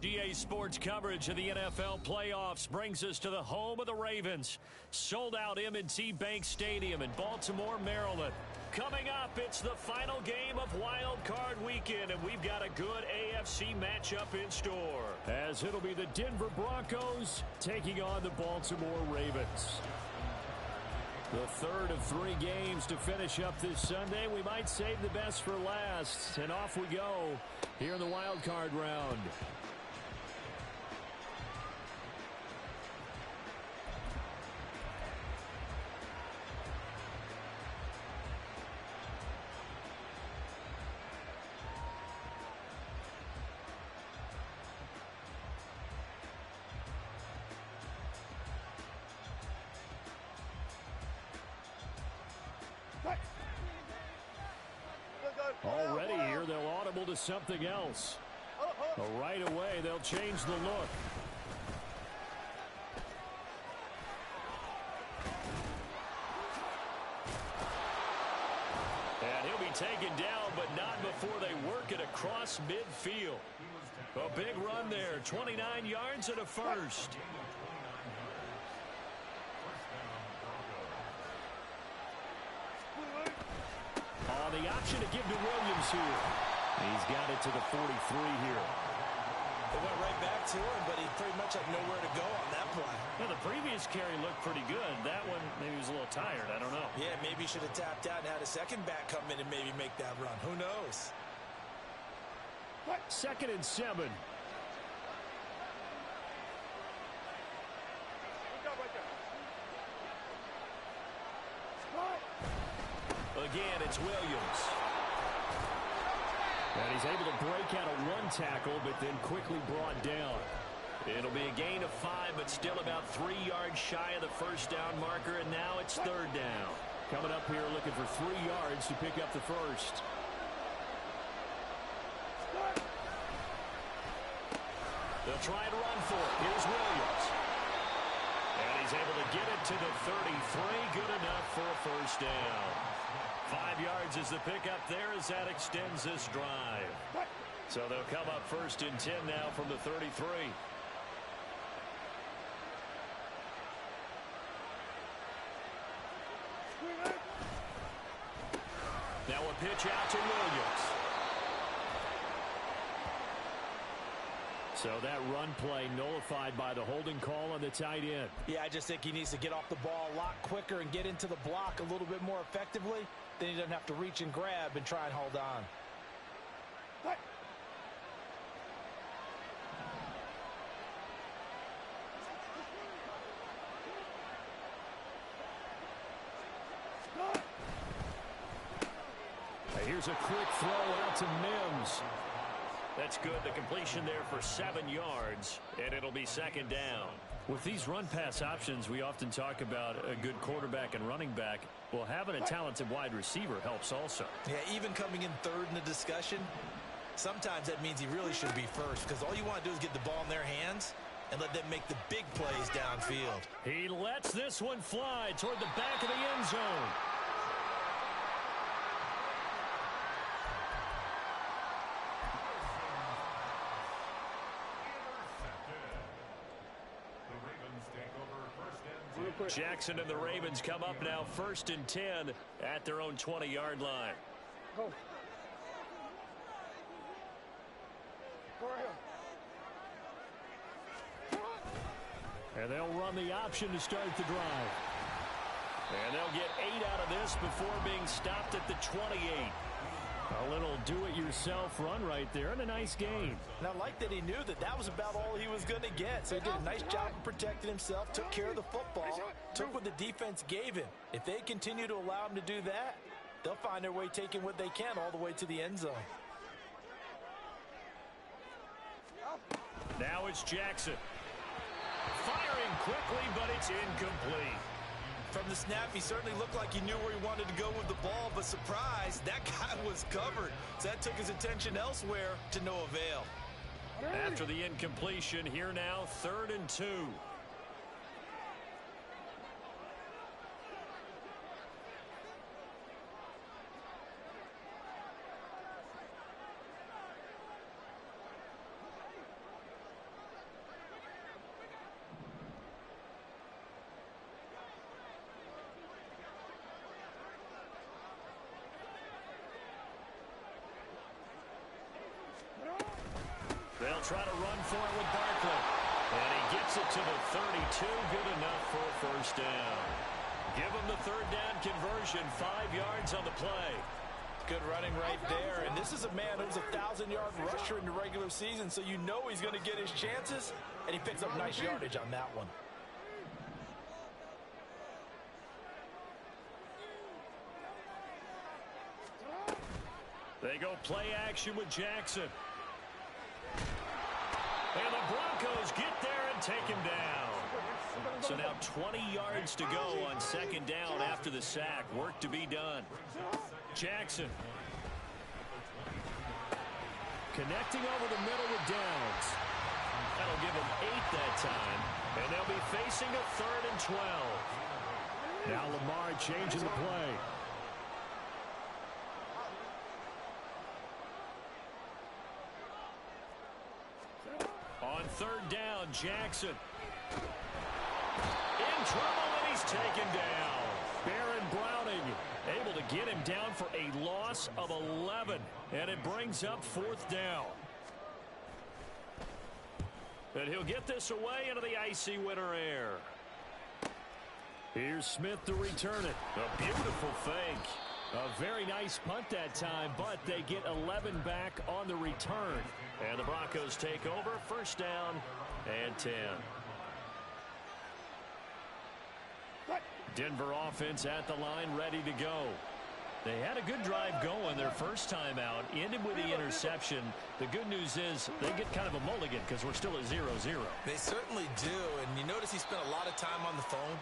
GA Sports coverage of the NFL playoffs brings us to the home of the Ravens. Sold out M&T Bank Stadium in Baltimore, Maryland. Coming up, it's the final game of Wild Card Weekend, and we've got a good AFC matchup in store. As it'll be the Denver Broncos taking on the Baltimore Ravens. The third of 3 games to finish up this Sunday. We might save the best for last, and off we go here in the Wild Card round. Already here, they'll audible to something else. Right away, they'll change the look. And he'll be taken down, but not before they work it across midfield. A big run there, 29 yards and a first. The option to give to Williams here. He's got it to the 43 here. They went right back to him, but he pretty much had nowhere to go on that play. Yeah, the previous carry looked pretty good. That one, maybe he was a little tired. I don't know. Yeah, maybe he should have tapped out and had a second back come in and maybe make that run. Who knows? 2nd and 7. Again, it's Williams. And he's able to break out of 1 tackle, but then quickly brought down. It'll be a gain of 5, but still about 3 yards shy of the first down marker, and now it's 3rd down. Coming up here looking for 3 yards to pick up the first. They'll try and run for it. Here's Williams. And he's able to get it to the 33. Good enough for a first down. 5 yards is the pickup there as that extends this drive. So they'll come up 1st and 10 now from the 33. Now a pitch out to Williams. So that run play nullified by the holding call on the tight end. Yeah, I just think he needs to get off the ball a lot quicker and get into the block a little bit more effectively. Then he doesn't have to reach and grab and try and hold on. Here's a quick throw out to Mims. That's good. The completion there for 7 yards, and it'll be 2nd down. With these run-pass options, we often talk about a good quarterback and running back. Well, having a talented wide receiver helps also. Yeah, even coming in 3rd in the discussion, sometimes that means he really should be 1st, because all you want to do is get the ball in their hands and let them make the big plays downfield. He lets this one fly toward the back of the end zone. Jackson and the Ravens come up now 1st and 10 at their own 20-yard line. Go. And they'll run the option to start the drive. And they'll get 8 out of this before being stopped at the 28. A little do-it-yourself run right there and a nice gain. And I like that he knew that that was about all he was going to get. So he did a nice job of protecting himself, took care of the football, took what the defense gave him. If they continue to allow him to do that, they'll find their way taking what they can all the way to the end zone. Now it's Jackson. Firing quickly, but it's incomplete. From the snap, he certainly looked like he knew where he wanted to go with the ball, but surprise, that guy was covered. So that took his attention elsewhere to no avail. After the incompletion, here now, 3rd and 2. They'll try to run for it with Barkley. And he gets it to the 32. Good enough for a first down. Give him the third down conversion. 5 yards on the play. Good running right there. And this is a man who's a 1,000-yard rusher in the regular season, so you know he's going to get his chances. And he picks up nice yardage on that one. They go play action with Jackson. And the Broncos get there and take him down. So now 20 yards to go on second down after the sack. Work to be done. Jackson. Connecting over the middle with Downs. That'll give him 8 that time. And they'll be facing a 3rd and 12. Now Lamar changing the play. On third down, Jackson. In trouble, and he's taken down. Baron Browning able to get him down for a loss of 11. And it brings up 4th down. And he'll get this away into the icy winter air. Here's Smith to return it. A beautiful fake. A very nice punt that time, but they get 11 back on the return. And the Broncos take over. First down and 10. Denver offense at the line, ready to go. They had a good drive going their first time out. Ended with the interception. The good news is they get kind of a mulligan because we're still at 0-0. They certainly do. And you notice he spent a lot of time on the phone.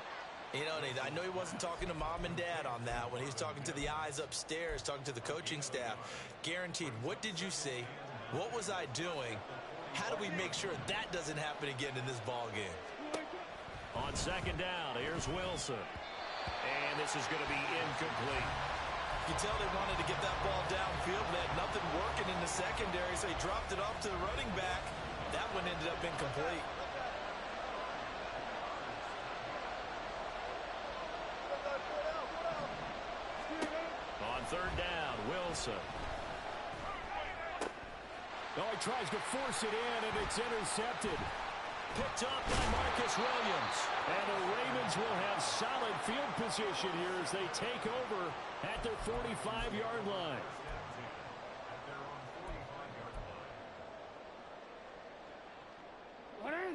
You know, I know he wasn't talking to mom and dad on that when he was talking to the eyes upstairs, talking to the coaching staff. Guaranteed. What did you see? What was I doing? How do we make sure that doesn't happen again in this ball game? On second down, here's Wilson. And this is going to be incomplete. You can tell they wanted to get that ball downfield. They had nothing working in the secondary, so he dropped it off to the running back. That one ended up incomplete. On third down, Wilson. Oh, he tries to force it in, and it's intercepted. Picked up by Marcus Williams. And the Ravens will have solid field position here as they take over at their 45-yard line.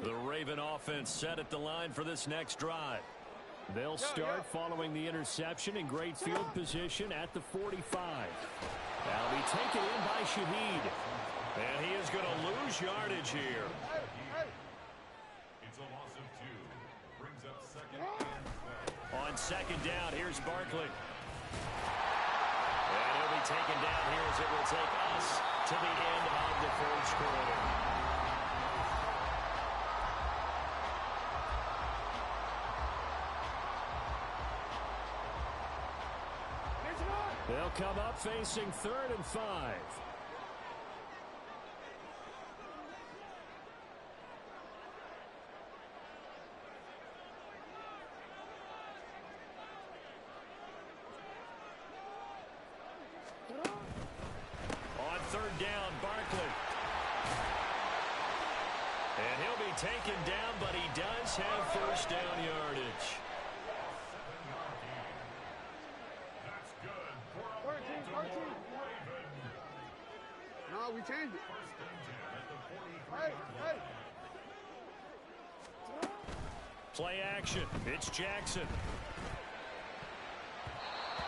The Raven offense set at the line for this next drive. They'll start following the interception in great field position at the 45. That'll be taken in by Shaheed. And he is going to lose yardage here. It's a loss of 2. Brings up second and 12. On second down, here's Barkley. And he'll be taken down here as it will take us to the end of the first quarter. They'll come up facing 3rd and 5. On third down, Barkley. And he'll be taken down, but he does have first down yardage. That's good for a Baltimore Raven. No, we changed it. First and 10 at the 45. Hey. Play action. It's Jackson.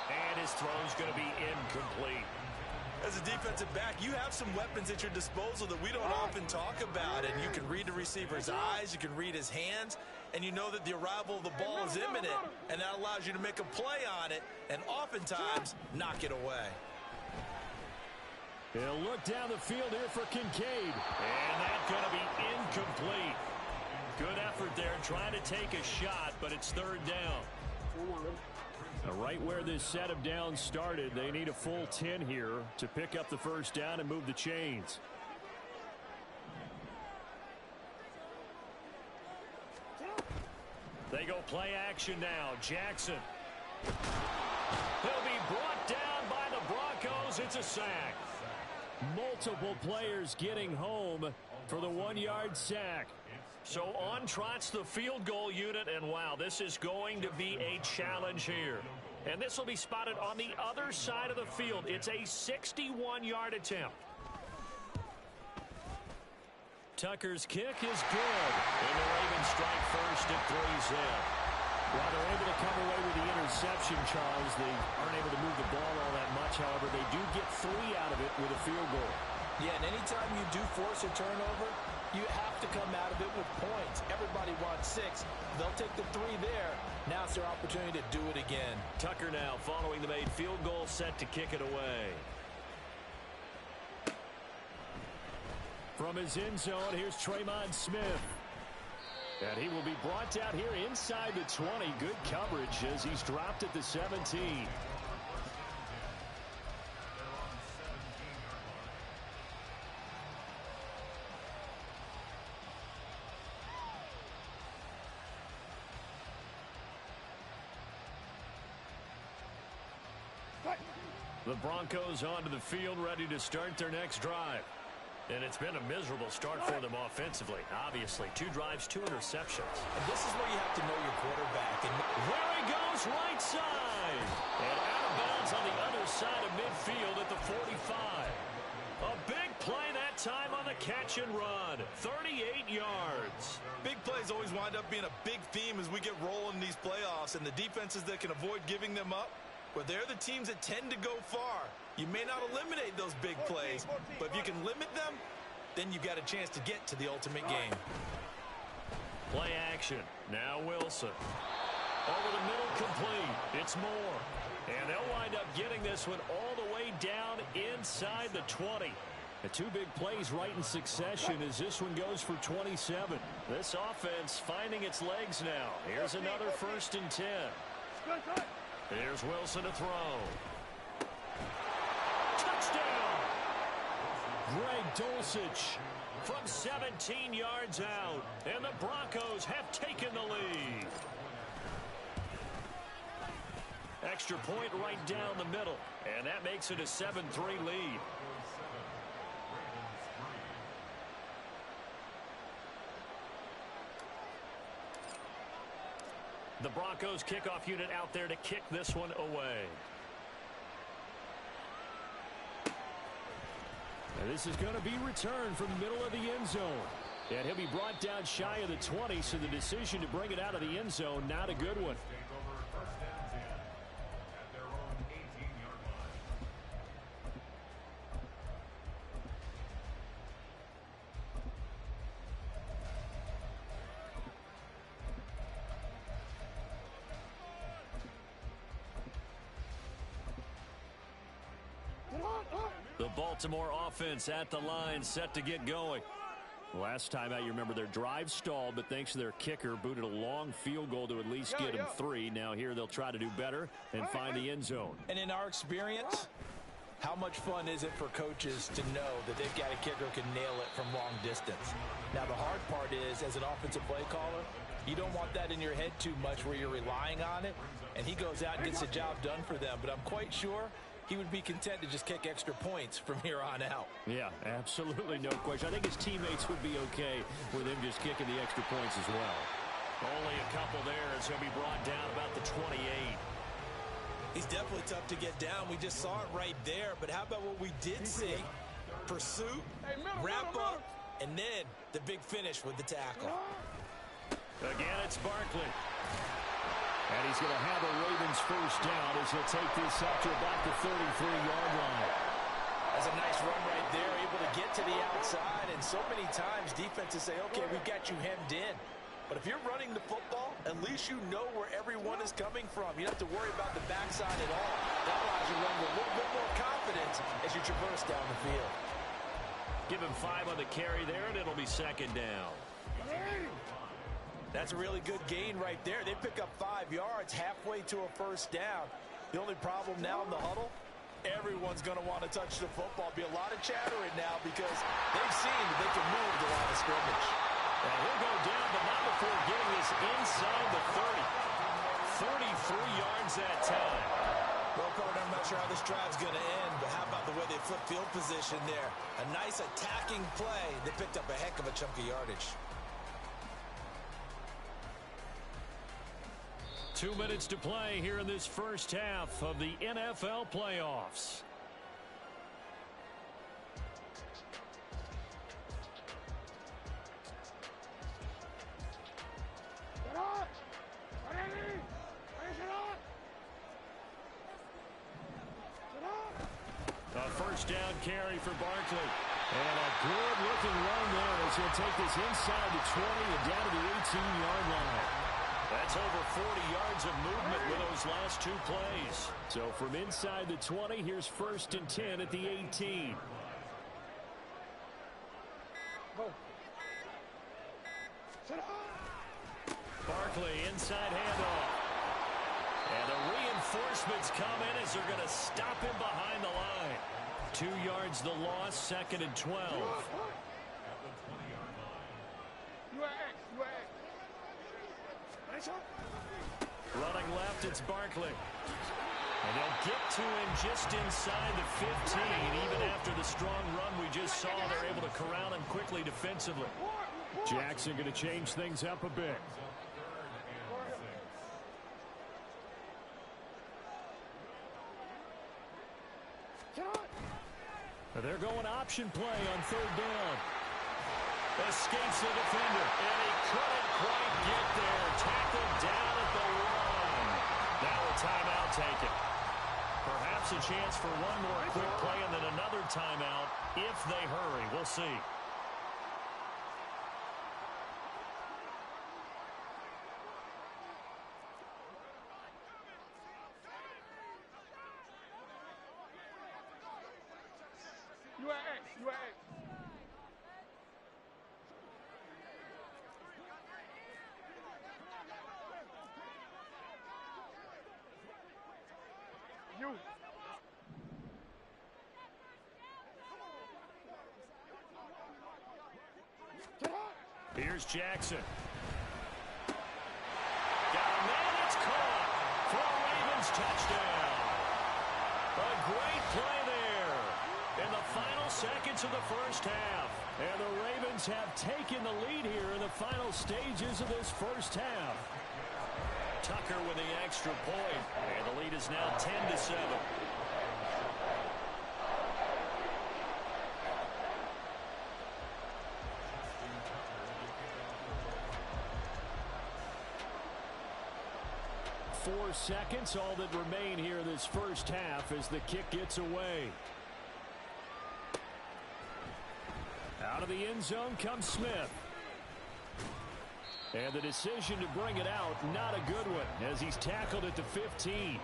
And his throw's going to be incomplete. As a defensive back, you have some weapons at your disposal that we don't often talk about. And you can read the receiver's eyes, you can read his hands, and you know that the arrival of the ball is imminent. And that allows you to make a play on it and oftentimes knock it away. He'll look down the field here for Kincaid. And that's going to be incomplete. Good effort there trying to take a shot, but it's third down. Right where this set of downs started, they need a full 10 here to pick up the first down and move the chains. They go play action now. Jackson. He'll be brought down by the Broncos. It's a sack. Multiple players getting home for the 1-yard sack. So on trots the field goal unit, and wow, this is going to be a challenge here. And this will be spotted on the other side of the field. It's a 61-yard attempt. Tucker's kick is good. And the Ravens strike first at 3-zip. While they're able to come away with the interception, Charles, they aren't able to move the ball all that much. However, they do get 3 out of it with a field goal. Yeah, and anytime you do force a turnover, you have to come out of it with points. Everybody wants 6. They'll take the 3 there. Now it's their opportunity to do it again. Tucker now following the made field goal, set to kick it away. From his end zone, here's Tremont Smith. And he will be brought down here inside the 20. Good coverage as he's dropped at the 17. The Broncos onto the field, ready to start their next drive. And it's been a miserable start for them offensively. Obviously, 2 drives, 2 interceptions. And this is where you have to know your quarterback. And there he goes, right side. And out of bounds on the other side of midfield at the 45. A big play that time on the catch and run. 38 yards. Big plays always wind up being a big theme as we get rolling in these playoffs. And the defenses that can avoid giving them up, well, they're the teams that tend to go far. You may not eliminate those big plays, but if you can limit them, then you've got a chance to get to the ultimate game. Play action. Now Wilson. Over the middle, complete. It's Moore. And they'll wind up getting this one all the way down inside the 20. The 2 big plays right in succession as this one goes for 27. This offense finding its legs now. Here's another 1st and 10. Here's Wilson to throw. Touchdown! Greg Dulcich from 17 yards out. And the Broncos have taken the lead. Extra point right down the middle. And that makes it a 7-3 lead. The Broncos kickoff unit out there to kick this one away. And this is going to be returned from the middle of the end zone. And he'll be brought down shy of the 20, so the decision to bring it out of the end zone, not a good one. The Baltimore offense at the line, set to get going. Last time out, you remember their drive stalled, but thanks to their kicker, booted a long field goal to at least get them 3. Now here they'll try to do better and find the end zone. And in our experience, how much fun is it for coaches to know that they've got a kicker who can nail it from long distance? Now the hard part is, as an offensive play caller, you don't want that in your head too much where you're relying on it, and he goes out and gets the job done for them. But I'm quite sure he would be content to just kick extra points from here on out. Yeah, absolutely, no question. I think his teammates would be okay with him just kicking the extra points as well. Only a couple there as he'll be brought down about the 28. He's definitely tough to get down. We just saw it right there. But how about what we did see? Pursuit, wrap up, and then the big finish with the tackle. Again, it's Barkley. And he's going to have a Ravens first down as he'll take this up to about the 33-yard line. That's a nice run right there, able to get to the outside. And so many times defenses say, okay, we've got you hemmed in. But if you're running the football, at least you know where everyone is coming from. You don't have to worry about the backside at all. That allows you to run with a little bit more confidence as you traverse down the field. Give him 5 on the carry there, and it'll be 2nd down. That's a really good gain right there. They pick up 5 yards halfway to a first down. The only problem now in the huddle, everyone's going to want to touch the football. Be a lot of chattering now because they've seen that they can move the line of scrimmage. And he'll go down, but not before getting this inside the 30. 33 yards that time. Well, Coach, I'm not sure how this drive's going to end, but how about the way they flip field position there? A nice attacking play that picked up a heck of a chunk of yardage. 2 minutes to play here in this first half of the NFL playoffs. A first down carry for Barkley. And a good-looking run there as he'll take this inside the 20 and down to the 18-yard line. That's over 40 yards of movement with those last two plays. So from inside the 20, here's 1st and 10 at the 18. Barkley inside handoff. And the reinforcements come in as they're going to stop him behind the line. 2 yards the loss, 2nd and 12. Running left, it's Barkley. And they'll get to him just inside the 15. Even after the strong run we just saw, they're able to corral him quickly defensively. Jackson going to change things up a bit. They're going option play on 3rd down. Escapes the defender, and he couldn't quite get there. Tackled down at the 1. Now a timeout taken. Perhaps a chance for one more quick play and then another timeout if they hurry. We'll see. Here's Jackson. Got a man, it's caught for a Ravens touchdown. A great play there in the final seconds of the first half. And the Ravens have taken the lead here in the final stages of this first half. Tucker with the extra point, and the lead is now 10-7. Four seconds, all that remain here in this first half as the kick gets away. Out of the end zone comes Smith. And the decision to bring it out, not a good one, as he's tackled at the 15.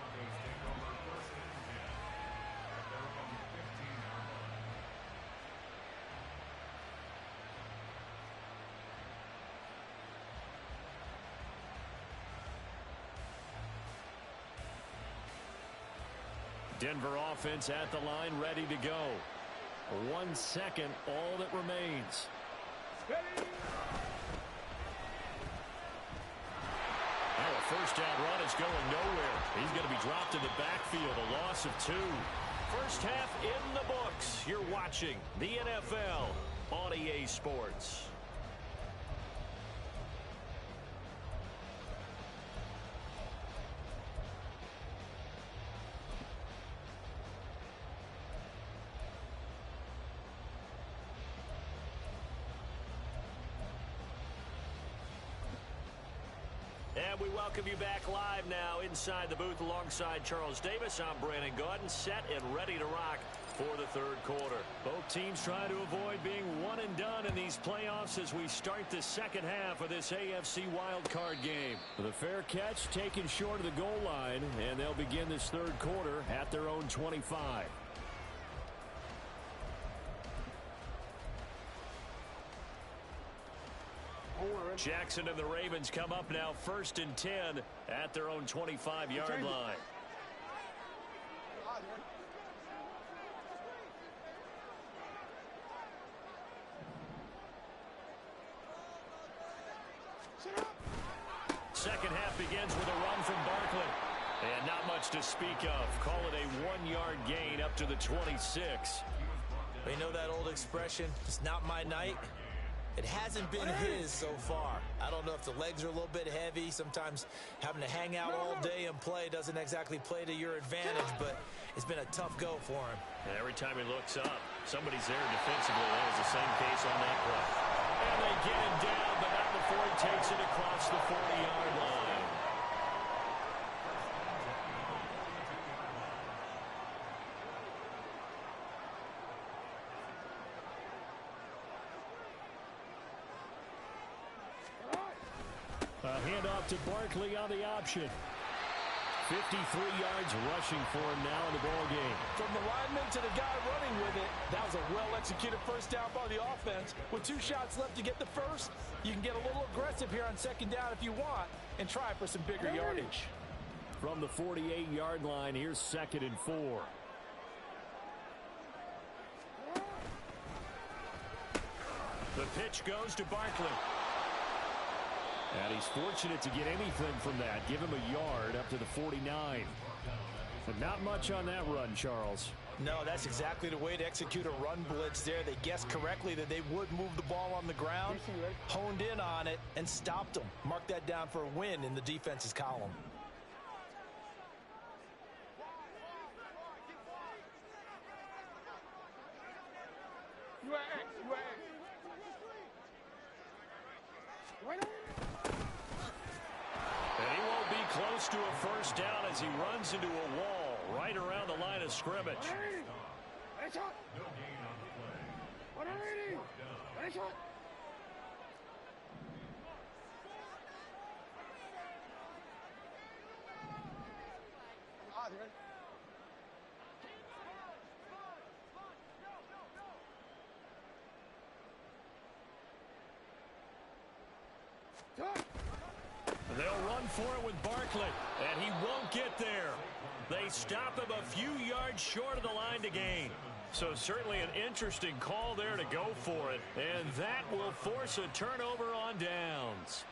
Denver offense at the line, ready to go. 1 second, all that remains. Now a first down run is going nowhere. He's going to be dropped in the backfield, a loss of 2. First half in the books. You're watching the NFL on EA Sports. And we welcome you back live now inside the booth alongside Charles Davis. I'm Brandon Gaudin, set and ready to rock for the third quarter. Both teams try to avoid being one and done in these playoffs as we start the second half of this AFC wildcard game. The fair catch taken short of the goal line, and they'll begin this third quarter at their own 25. Jackson and the Ravens come up now 1st and 10 at their own 25-yard line. Second half begins with a run from Barkley. And not much to speak of. Call it a 1-yard gain up to the 26. You know that old expression, it's not my night? It hasn't been his so far. I don't know if the legs are a little bit heavy. Sometimes having to hang out all day and play doesn't exactly play to your advantage, but it's been a tough go for him. And every time he looks up, somebody's there defensively. That was the same case on that play. And they get him down, but not before he takes it across the 40-yard line. A handoff to Barkley on the option. 53 yards rushing for him now in the ball game. From the lineman to the guy running with it, that was a well-executed first down by the offense. With 2 shots left to get the first, you can get a little aggressive here on second down if you want and try for some bigger yardage. From the 48-yard line, here's 2nd and 4. The pitch goes to Barkley. And he's fortunate to get anything from that. Give him a yard up to the 49. But not much on that run, Charles. No, that's exactly the way to execute a run blitz there. They guessed correctly that they would move the ball on the ground, honed in on it, and stopped them. Mark that down for a win in the defense's column. And he won't be close to a first down as he runs into a wall right around the line of scrimmage. No gain on the play. Fourth down. They'll run for it with Barkley, and he won't get there. They stop him a few yards short of the line to gain. So certainly an interesting call there to go for it, and that will force a turnover on downs.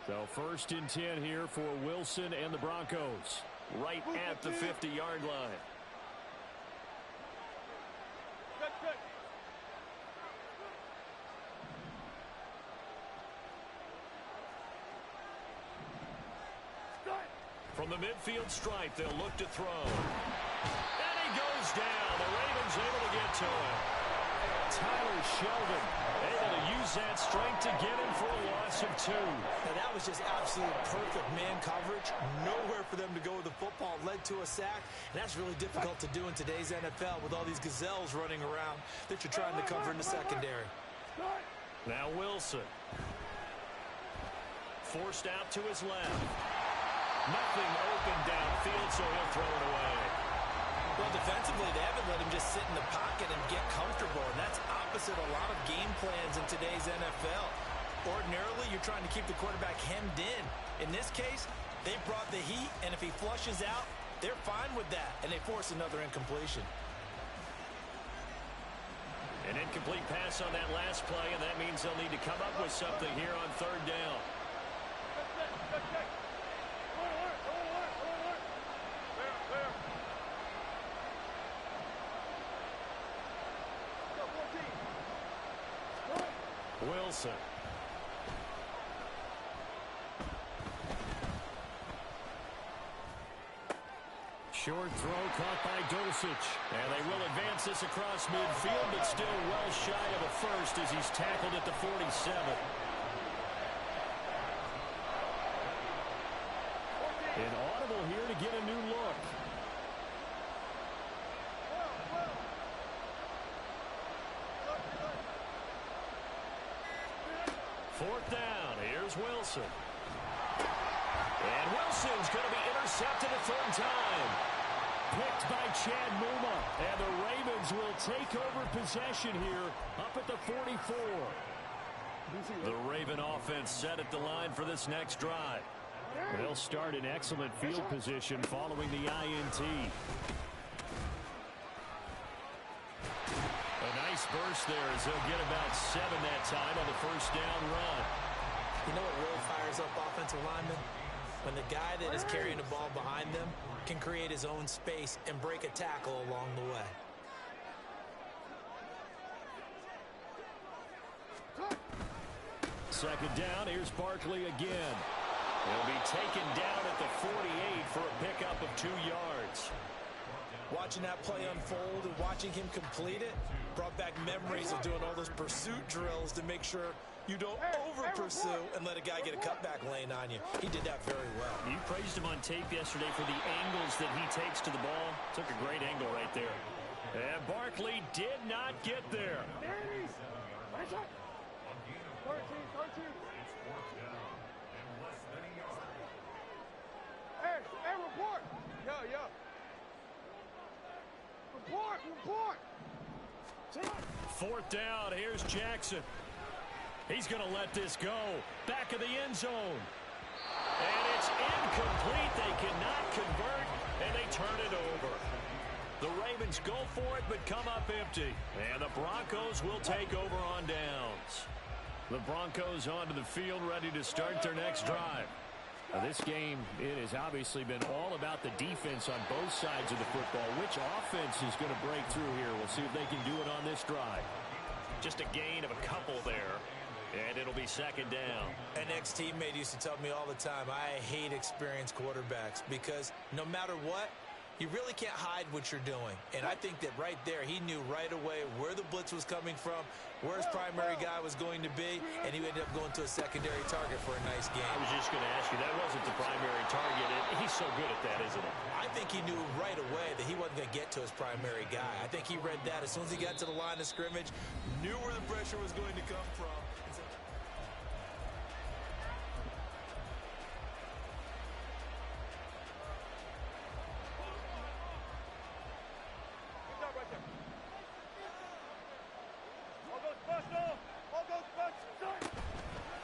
So 1st and 10 here for Wilson and the Broncos, right at the 50-yard line. From the midfield stripe, they'll look to throw. And he goes down. The Ravens able to get to him. Tyler Sheldon able to use that strength to get him for a loss of 2. Now that was just absolute perfect man coverage. Nowhere for them to go with the football. Led to a sack. And that's really difficult to do in today's NFL with all these gazelles running around that you're trying to cover in the secondary. Now Wilson. Forced out to his left. Nothing open downfield, so he'll throw it away. Well, defensively, they haven't let him just sit in the pocket and get comfortable, and that's opposite a lot of game plans in today's NFL. Ordinarily, you're trying to keep the quarterback hemmed in. In this case, they brought the heat, and if he flushes out, they're fine with that, and they force another incompletion. An incomplete pass on that last play, and that means they'll need to come up with something here on 3rd down. Wilson. Short throw caught by Dosich. And they will advance this across midfield, but still well shy of a first as he's tackled at the 47. An audible here to get a new look. Fourth down. Here's Wilson. And Wilson's going to be intercepted a 3rd time. Picked by Chad Muma. And the Ravens will take over possession here up at the 44. The Raven offense set at the line for this next drive. They'll start in excellent field position following the INT. A nice burst there as they'll get about 7 that time on the first down run. You know what really fires up offensive linemen? when the guy that is carrying the ball behind them can create his own space and break a tackle along the way. Second down, here's Barkley again. He'll be taken down at the 48 for a pickup of 2 yards. Watching that play unfold and watching him complete it brought back memories of doing all those pursuit drills to make sure you don't over-pursue and let a guy get a cutback lane on you. He did that very well. You praised him on tape yesterday for the angles that he takes to the ball. Took a great angle right there. And Barkley did not get there. 13. Hey, report. Yo. Report. Fourth down, here's Jackson. He's going to let this go. Back of the end zone. And it's incomplete. They cannot convert, and they turn it over. The Ravens go for it, but come up empty. And the Broncos will take over on downs. The Broncos onto the field, ready to start their next drive. Now, this game, it has obviously been all about the defense on both sides of the football. Which offense is going to break through here? We'll see if they can do it on this drive. Just a gain of a couple there, and it'll be second down. An ex-teammate used to tell me all the time, I hate experienced quarterbacks because no matter what, you really can't hide what you're doing. And I think that right there, he knew right away where the blitz was coming from, where his primary guy was going to be, and he ended up going to a secondary target for a nice game. I was just going to ask you, that wasn't the primary target. He's so good at that, isn't he? I think he knew right away that he wasn't going to get to his primary guy. I think he read that as soon as he got to the line of scrimmage, knew where the pressure was going to come from.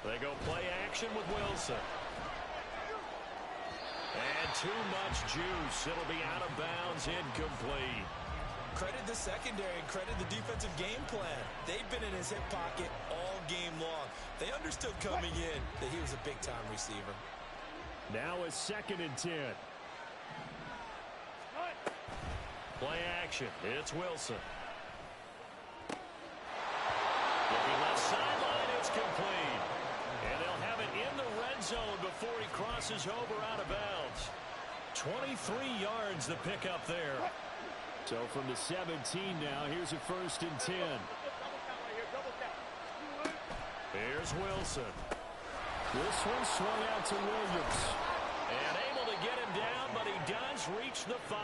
They go play action with Wilson. And too much juice. It'll be out of bounds, incomplete. Credit the secondary and credit the defensive game plan. They've been in his hip pocket all game long. They understood coming in that he was a big-time receiver. Now a 2nd and 10. Play action. It's Wilson. Looking left sideline, it's complete. And they'll have it in the red zone before he crosses over out of bounds. 23 yards the pickup there. So from the 17 now, here's a 1st and 10. Here's Wilson. This one swung out to Williams. And able to get him down, but he does reach the 5.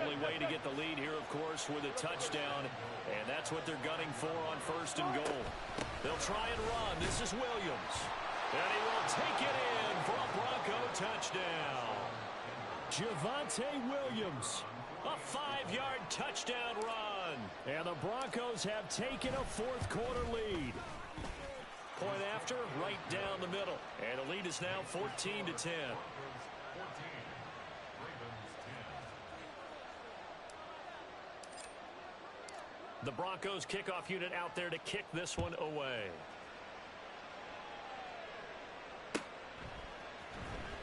Only way to get the lead here, of course, with a touchdown. And that's what they're gunning for on 1st and goal. They'll try and run. This is Williams. And he will take it in for a Bronco touchdown. Javonte Williams. A 5-yard touchdown run. And the Broncos have taken a 4th quarter lead. Point after, right down the middle. And the lead is now 14-10. The Broncos kickoff unit out there to kick this one away.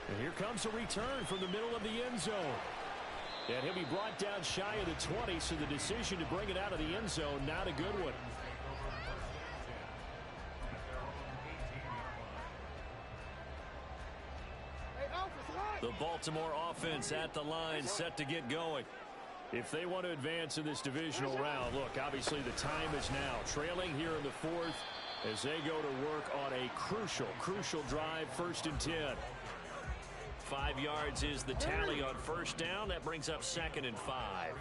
And here comes a return from the middle of the end zone. And he'll be brought down shy of the 20, so the decision to bring it out of the end zone, not a good one. The Baltimore offense at the line, set to get going. If they want to advance in this divisional round, look, obviously the time is now. Trailing here in the 4th as they go to work on a crucial drive, 1st and 10. 5 yards is the tally on 1st down. That brings up 2nd and 5.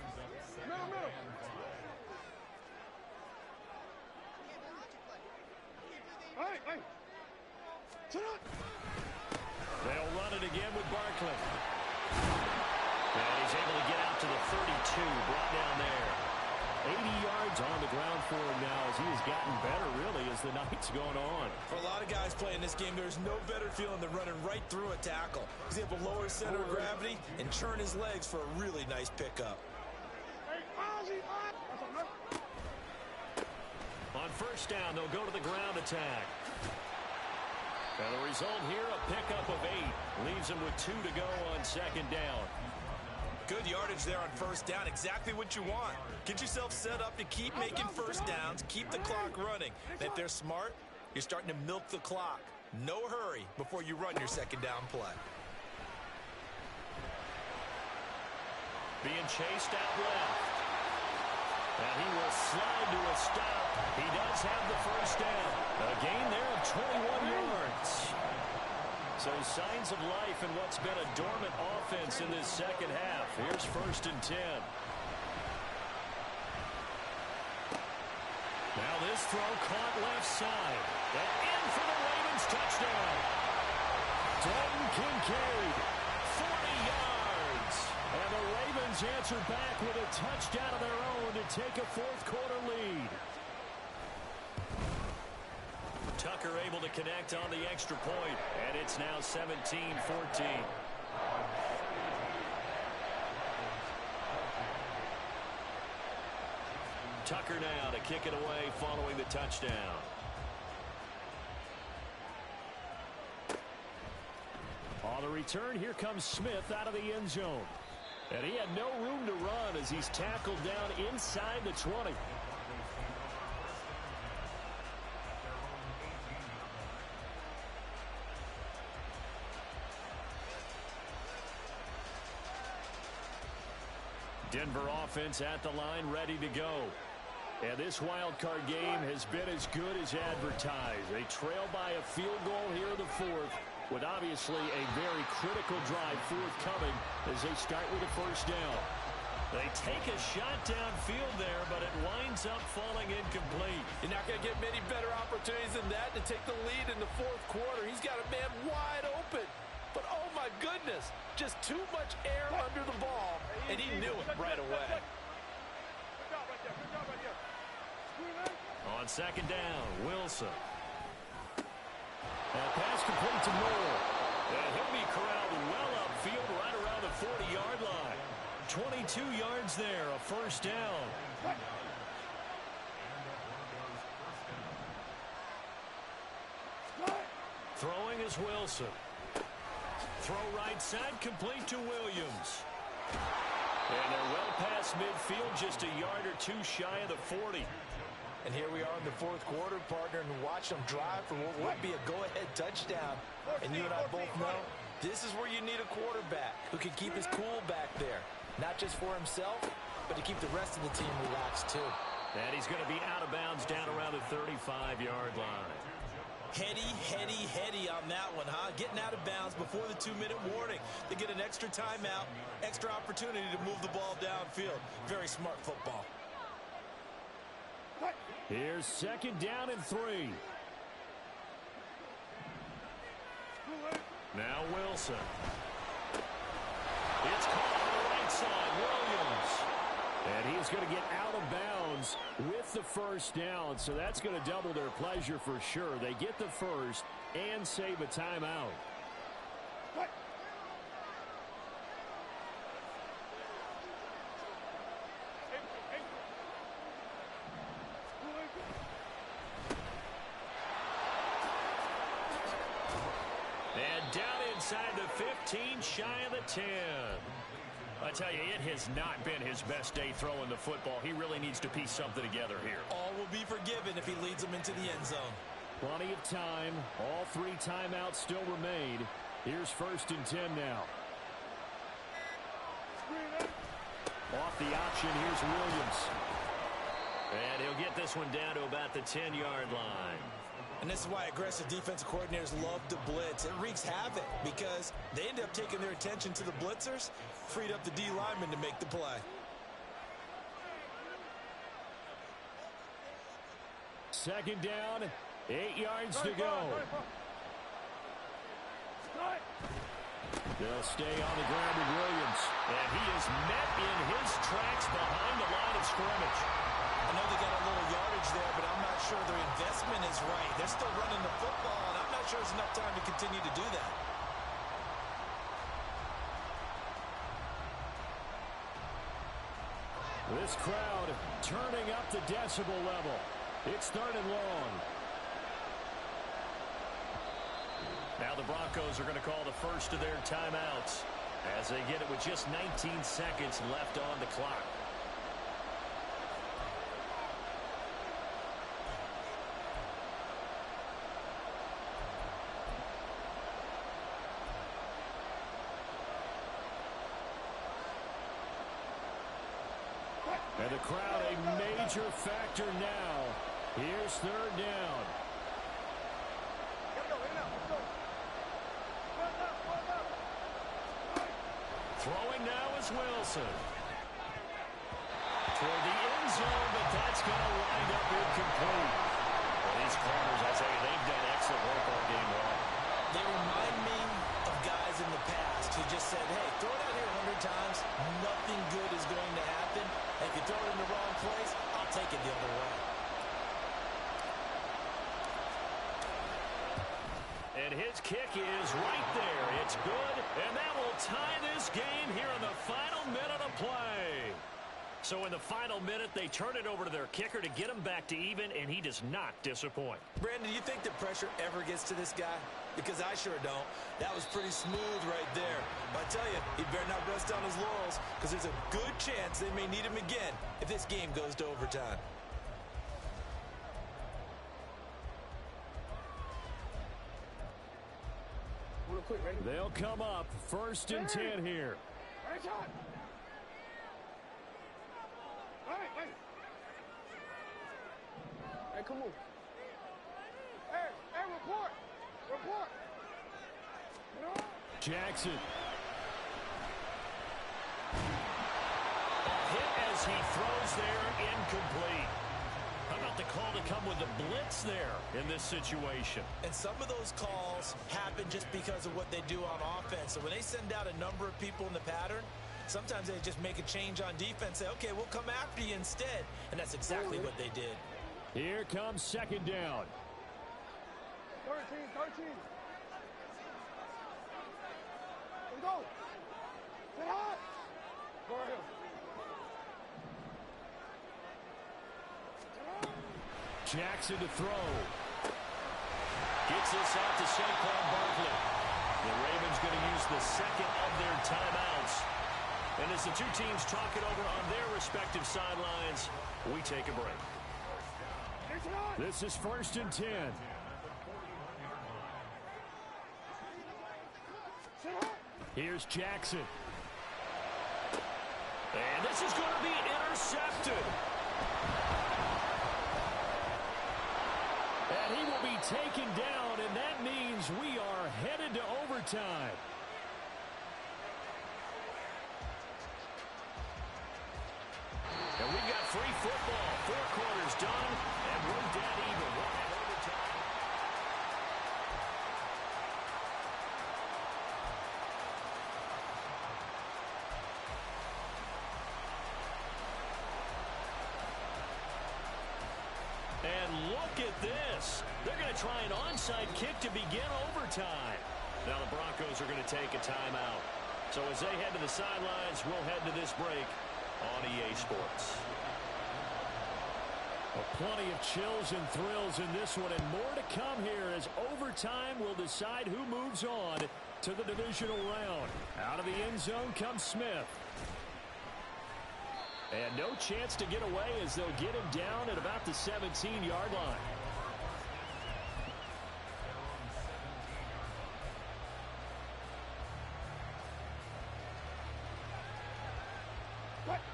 They'll run it again with Barkley. And he's able to get out to the 32, brought down there. 80 yards on the ground for him now as he has gotten better, really, as the night's gone on. For a lot of guys playing this game, there's no better feeling than running right through a tackle. He's able to lower his center of gravity and churn his legs for a really nice pickup. On 1st down, they'll go to the ground attack. And the result here, a pickup of 8. Leaves him with 2 to go on second down. Good yardage there on first down. Exactly what you want. Get yourself set up to keep making first downs, keep the clock running. And if they're smart, you're starting to milk the clock. No hurry before you run your second down play. Being chased out left. And he will slide to a stop. He does have the first down. A gain there of 21 yards. So signs of life in what's been a dormant offense in this second half. Here's first and 10. Now this throw caught left side. And in for the Ravens touchdown. Dalton Kincaid, 40 yards. And the Ravens answer back with a touchdown of their own to take a fourth-quarter lead. Tucker able to connect on the extra point, and it's now 17-14. Tucker now to kick it away following the touchdown. On the return, here comes Smith out of the end zone. And he had no room to run as he's tackled down inside the 20. Denver offense at the line, ready to go. And this wild card game has been as good as advertised. They trail by a field goal here in the fourth, with obviously a very critical drive forthcoming as they start with a first down. They take a shot downfield there, but it winds up falling incomplete. You're not going to get many better opportunities than that to take the lead in the fourth quarter. He's got a man wide open. But, oh, my goodness, just too much air under the ball, and he knew it right away. On second down, Wilson. And pass complete to Moore. And he'll be corralled well upfield right around the 40-yard line. 22 yards there, a first down. Throwing is Wilson. Throw right side, complete to Williams. And they're well past midfield, just a yard or two shy of the 40. And here we are in the fourth quarter, partner, and watch them drive for what would be a go-ahead touchdown. And you and I both know this is where you need a quarterback who can keep his cool back there. Not just for himself, but to keep the rest of the team relaxed, too. And he's going to be out of bounds down around the 35-yard line. Heady on that one, huh? Getting out of bounds before the 2-minute warning. They get an extra timeout, extra opportunity to move the ball downfield. Very smart football. Here's second down and 3. Now Wilson. It's caught on the right side. Williams. And he's going to get out of bounds with the first down. So that's going to double their pleasure for sure. They get the first and save a timeout. And down inside the 15, shy of the 10. I tell you, it has not been his best day throwing the football. He really needs to piece something together here. All will be forgiven if he leads them into the end zone. Plenty of time. All 3 timeouts still remain. Here's first and 10 now. Off the option, here's Williams. And he'll get this one down to about the 10-yard line. And this is why aggressive defensive coordinators love to blitz. It wreaks havoc because they end up taking their attention to the blitzers, freed up the D lineman to make the play. Second down, 8 yards to go. They'll stay on the ground with Williams. And he is met in his tracks behind the line of scrimmage. I know they got a little yardage there, but I'm not sure their investment is right. They're still running the football, and I'm not sure there's enough time to continue to do that. This crowd turning up the decibel level. It's third and long. Now the Broncos are going to call the first of their timeouts as they get it with just 19 seconds left on the clock. And the crowd a major factor now. Here's third down. Throwing now is Wilson. Toward the end zone, but that's going to wind up incomplete. Well, these corners, I tell you, they've done excellent work all game long. They remind me of guys in the past who just said, hey, throw it out here 100 times, nothing good is going to happen. And if you throw it in the wrong place, I'll take it the other way. And his kick is right there. It's good, and that will tie this game here in the final minute of play. So in the final minute, they turn it over to their kicker to get him back to even, and he does not disappoint. Brandon, do you think the pressure ever gets to this guy? Because I sure don't. That was pretty smooth right there. But I tell you, he better not rest on his laurels, because there's a good chance they may need him again if this game goes to overtime. They'll come up 1st and 10 here. Hey, come on. Hey, report. Report. Jackson. A hit as he throws there, incomplete. How about the call to come with the blitz there in this situation? And some of those calls happen just because of what they do on offense. So when they send out a number of people in the pattern, sometimes they just make a change on defense, say, okay, we'll come after you instead. And that's exactly what they did. Here comes 2nd down. 13. Let's go. Get hot. Go ahead. Jackson to throw. Gets this out to Saquon Barkley. The Ravens going to use the second of their timeouts. And as the two teams talk it over on their respective sidelines, we take a break. This is 1st and 10. Here's Jackson. And this is going to be intercepted. And he will be taken down, and that means we are headed to overtime. And we've got free football. 4 quarters done, and we're dead even. We'll have overtime. And look at this. They're going to try an onside kick to begin overtime. Now the Broncos are going to take a timeout. So as they head to the sidelines, we'll head to this break on EA Sports. Well, plenty of chills and thrills in this one, and more to come here as overtime will decide who moves on to the divisional round. Out of the end zone comes Smith. And no chance to get away as they'll get him down at about the 17-yard line.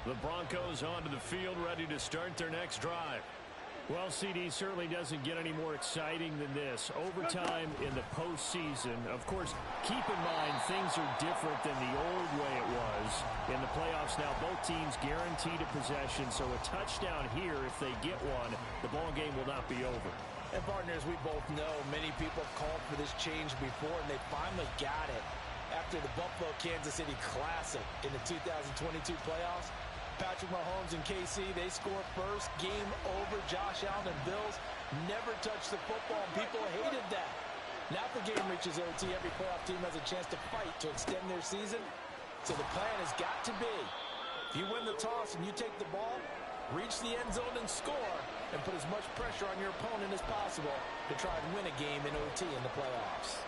The Broncos onto the field, ready to start their next drive. Well, CD certainly doesn't get any more exciting than this. Overtime in the postseason. Of course, keep in mind things are different than the old way it was. In the playoffs now, both teams guaranteed a possession, so a touchdown here, if they get one, the ball game will not be over. And partners, we both know many people called for this change before, and they finally got it. After the Buffalo-Kansas City Classic in the 2022 playoffs, Patrick Mahomes and KC, they score first. Game over. Josh Allen and Bills never touched the football, and people hated that. Now the game reaches OT. Every playoff team has a chance to fight to extend their season. So the plan has got to be, if you win the toss and you take the ball, reach the end zone and score, and put as much pressure on your opponent as possible to try and win a game in OT in the playoffs.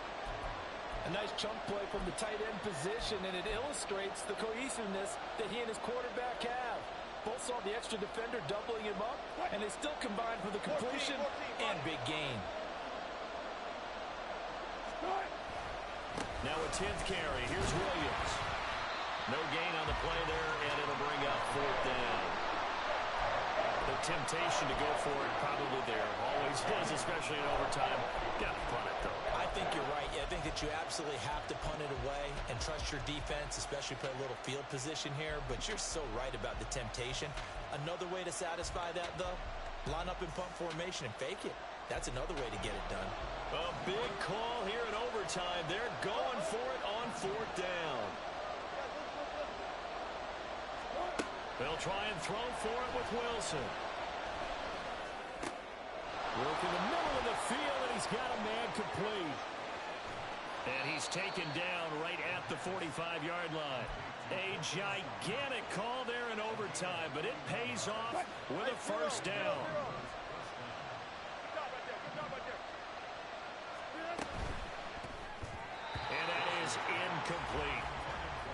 A nice chunk play from the tight end position, and it illustrates the cohesiveness that he and his quarterback have. Both saw the extra defender doubling him up, and they still combined for the completion and big gain. Now a 10th carry. Here's Williams. No gain on the play there, and it'll bring up 4th down. The temptation to go for it probably there. Always is, especially in overtime. Got to punt it, though. I think you're right. I think that you absolutely have to punt it away and trust your defense, especially play a little field position here. But you're so right about the temptation. Another way to satisfy that, though, line up in punt formation and fake it. That's another way to get it done. A big call here in overtime. They're going for it on 4th down. They'll try and throw for it with Wilson. Work in the middle of the field, and he's got a man complete. And he's taken down right at the 45-yard line. A gigantic call there in overtime, but it pays off with a 1st down. And that is incomplete.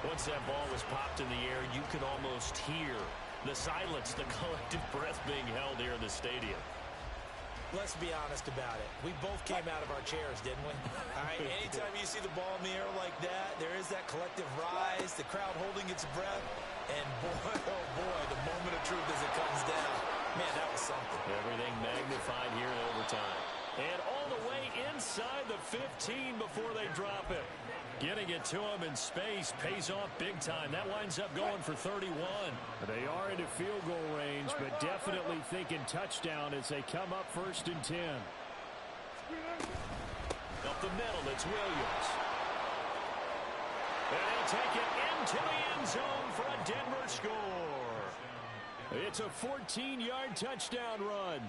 Once that ball was popped in the air, you could almost hear the silence, the collective breath being held here in the stadium. Let's be honest about it. We both came out of our chairs, didn't we? All right, anytime you see the ball in the air like that, there is that collective rise, the crowd holding its breath, and boy, oh boy, the moment of truth as it comes down. Man, that was something. Everything magnified here in overtime. And all the way inside the 15 before they drop it. Getting it to him in space pays off big time. That winds up going for 31. They are into field goal range, but definitely thinking touchdown as they come up 1st and 10. Up the middle, it's Williams. And he'll take it into the end zone for a Denver score. It's a 14-yard touchdown run.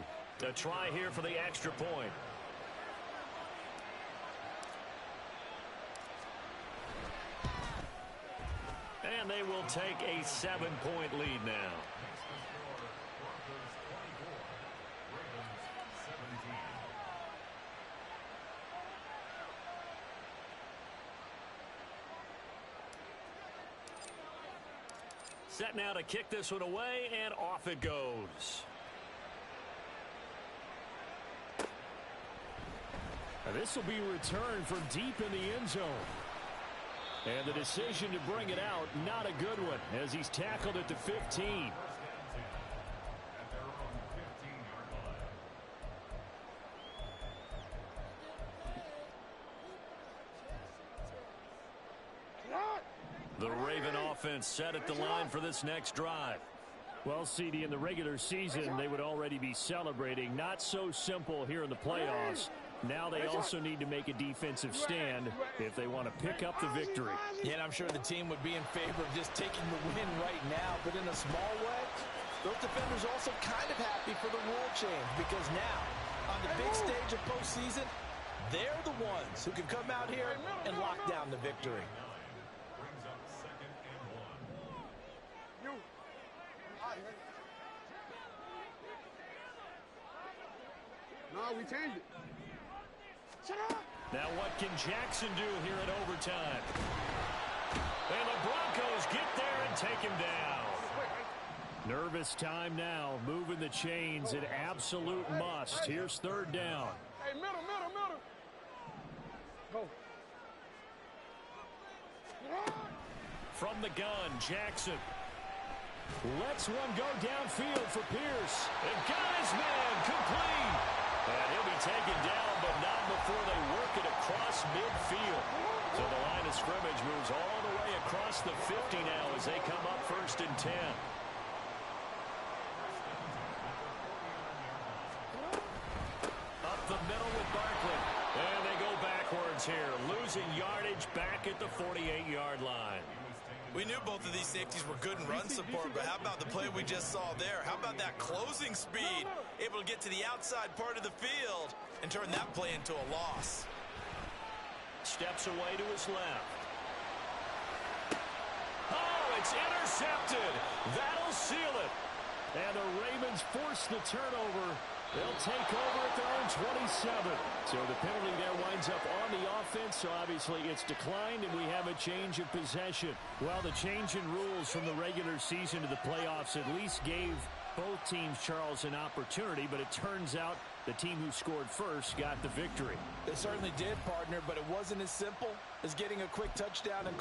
A try here for the extra point. And they will take a 7-point lead now. Set now to kick this one away, and off it goes. Now this will be returned from deep in the end zone. And the decision to bring it out, not a good one, as he's tackled at the 15. The Raven offense set at the line for this next drive. Well, CD, in the regular season, they would already be celebrating. Not so simple here in the playoffs. Now they also need to make a defensive stand if they want to pick up the victory. Yeah, and I'm sure the team would be in favor of just taking the win right now, but in a small way, those defenders also kind of happy for the rule change, because now, on the big stage of postseason, they're the ones who can come out here and lock down the victory. Brings up 2nd and 1. No, we changed it. Now what can Jackson do here in overtime? And the Broncos get there and take him down. Nervous time now, moving the chains, an absolute must. Here's 3rd down. Hey, middle. Go. From the gun, Jackson lets one go downfield for Pierce. And got his man complete. And he'll be taken down, but not before they work it across midfield. So the line of scrimmage moves all the way across the 50 now as they come up 1st and 10. Up the middle with Barkley. And they go backwards here, losing yardage back at the 48-yard line. We knew both of these safeties were good in run support, but how about the play we just saw there? How about that closing speed? Able to get to the outside part of the field and turn that play into a loss. Steps away to his left. Oh, it's intercepted. That'll seal it. And the Ravens force the turnover They'll take over at their own 27. So the penalty there winds up on the offense, so obviously it's declined, and we have a change of possession. Well, the change in rules from the regular season to the playoffs at least gave both teams, Charles, an opportunity, but it turns out the team who scored first got the victory. They certainly did, partner, but it wasn't as simple as getting a quick touchdown and